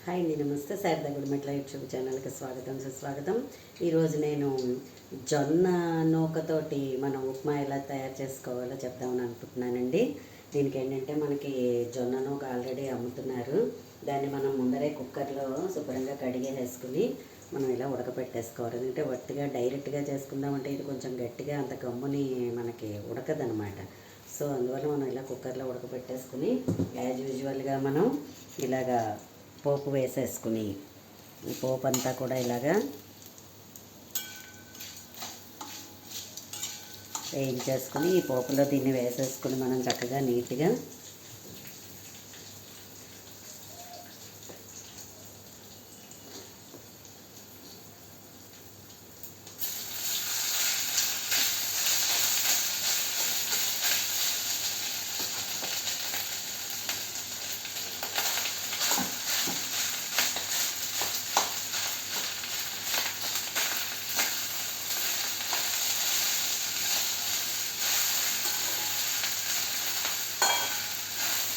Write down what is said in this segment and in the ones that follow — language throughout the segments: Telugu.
హాయ్ అండి, నమస్తే. శారదా గుడిమెట్ల యూట్యూబ్ ఛానల్కి స్వాగతం, సుస్వాగతం. ఈరోజు నేను జొన్న నూకతోటి మనం ఉప్మా ఎలా తయారు చేసుకోవాలో చెప్దామని అనుకుంటున్నానండి. దీనికి ఏంటంటే మనకి జొన్న నూక ఆల్రెడీ అమ్ముతున్నారు. దాన్ని మనం ముందరే కుక్కర్లో శుభ్రంగా కడిగేసుకుని మనం ఇలా ఉడకపెట్టేసుకోవాలి. అంటే వట్టిగా డైరెక్ట్గా చేసుకుందామంటే ఇది కొంచెం గట్టిగా అంత గమ్ముని మనకి ఉడకదనమాట. సో అందువల్ల మనం ఇలా కుక్కర్లో ఉడకపెట్టేసుకుని యాజ్ యూజువల్గా మనం ఇలాగా పోపు వేసేసుకుని ఈ పోపు అంతా కూడా ఇలాగా వేయించేసుకుని ఈ పోపులో దీన్ని వేసేసుకుని మనం చక్కగా నీట్గా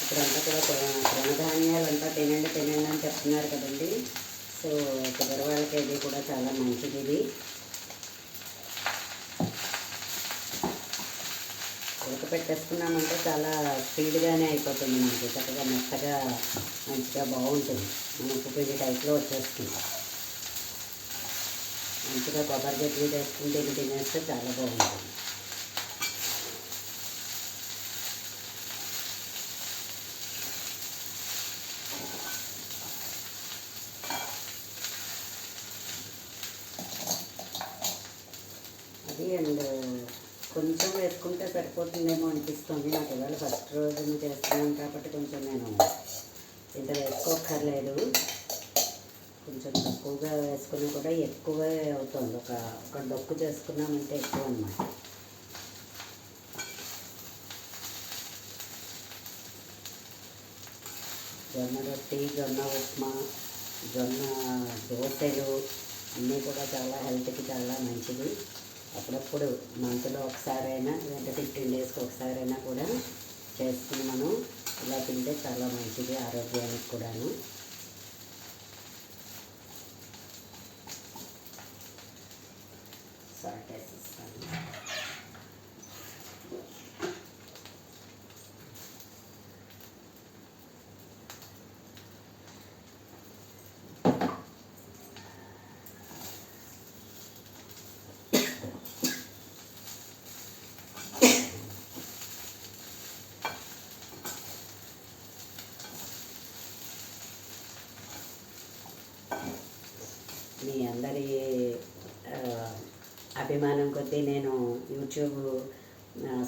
ఇప్పుడంతా కూడా తృణధాన్యాలు అంతా తినండి అని చెప్తున్నారు కదండి. సో షుగర్ వాళ్ళకి ఇది కూడా చాలా మంచిది. ఇది ఉడకపెట్టేసుకున్నామంటే చాలా స్పీడ్గానే అయిపోతుంది. మనకి చక్కగా మెత్తగా మంచిగా బాగుంటుంది. మనం ఉప్పు పిండి టైప్లో వచ్చేస్తుంది. మంచిగా కొబ్బరి చట్నీ చేసుకుంటే ఇది తినేస్తే చాలా బాగుంటుంది. అండ్ కొంచెం వేసుకుంటే సరిపోతుందేమో అనిపిస్తుంది నాకు. ఇవాళ ఫస్ట్ రోజు చేస్తున్నాను కాబట్టి కొంచెం నేను ఇంత వేసుకోక్కర్లేదు. కొంచెం తక్కువగా వేసుకుని కూడా ఎక్కువే అవుతుంది. ఒక డొక్కు చేసుకున్నామంటే ఎక్కువ అన్నమాట. జొన్న రొట్టి, జొన్న ఉప్మా, జొన్న దోశలు అన్నీ కూడా చాలా హెల్త్కి చాలా మంచిది. అప్పుడప్పుడు మంత్లో ఒకసారైనా లేదంటే 15 డేస్కి ఒకసారైనా కూడా చేసుకుని మనం ఇలా తింటే చాలా మంచిది ఆరోగ్యానికి కూడాను. సాల్ట్ వేసిస్తాను. మీ అందరి అభిమానం కొద్దీ నేను యూట్యూబ్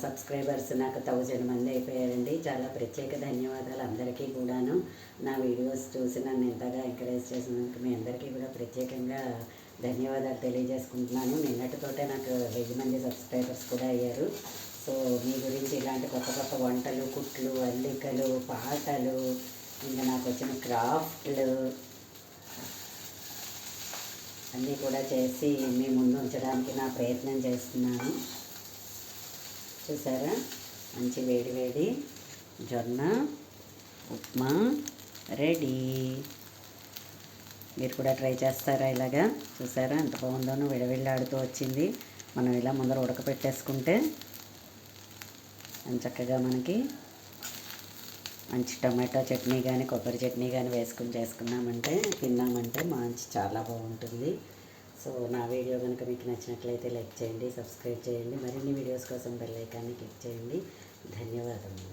సబ్స్క్రైబర్స్ నాకు 1000 మంది అయిపోయారండి. చాలా ప్రత్యేక ధన్యవాదాలు అందరికీ కూడాను. నా వీడియోస్ చూసి నన్ను ఎంతగా ఎంకరేజ్ చేసినందుకు మీ అందరికీ కూడా ప్రత్యేకంగా ధన్యవాదాలు తెలియజేసుకుంటున్నాను. నిన్నటితోటే నాకు 1000 మంది సబ్స్క్రైబర్స్ కూడా అయ్యారు. సో మీ గురించి ఇలాంటి కొత్త కొత్త వంటలు, కుట్లు, అల్లికలు, పాటలు, ఇంకా నాకు వచ్చిన క్రాఫ్ట్లు అన్నీ కూడా చేసి మీ ముందు ఉంచడానికి నా ప్రయత్నం చేస్తున్నాను. చూసారా, మంచి వేడి వేడి జొన్న ఉప్మా రెడీ. మీరు కూడా ట్రై చేస్తారా? ఇలాగా చూసారా ఎంత బాగుందోనో, విడవిళ్ళాడుతూ వచ్చింది. మనం ఇలా ముందర ఉడకపెట్టేసుకుంటే చక్కగా మనకి మంచి టమాటో చట్నీ కానీ కొబ్బరి చట్నీ కానీ వేసుకుని చేసుకున్నామంటే తిన్నామంటే మంచి చాలా బాగుంటుంది. సో నా వీడియో కనుక మీకు నచ్చినట్లయితే లైక్ చేయండి, సబ్స్క్రైబ్ చేయండి. మరిన్ని వీడియోస్ కోసం బెల్ ఐకాన్ని క్లిక్ చేయండి. ధన్యవాదములు.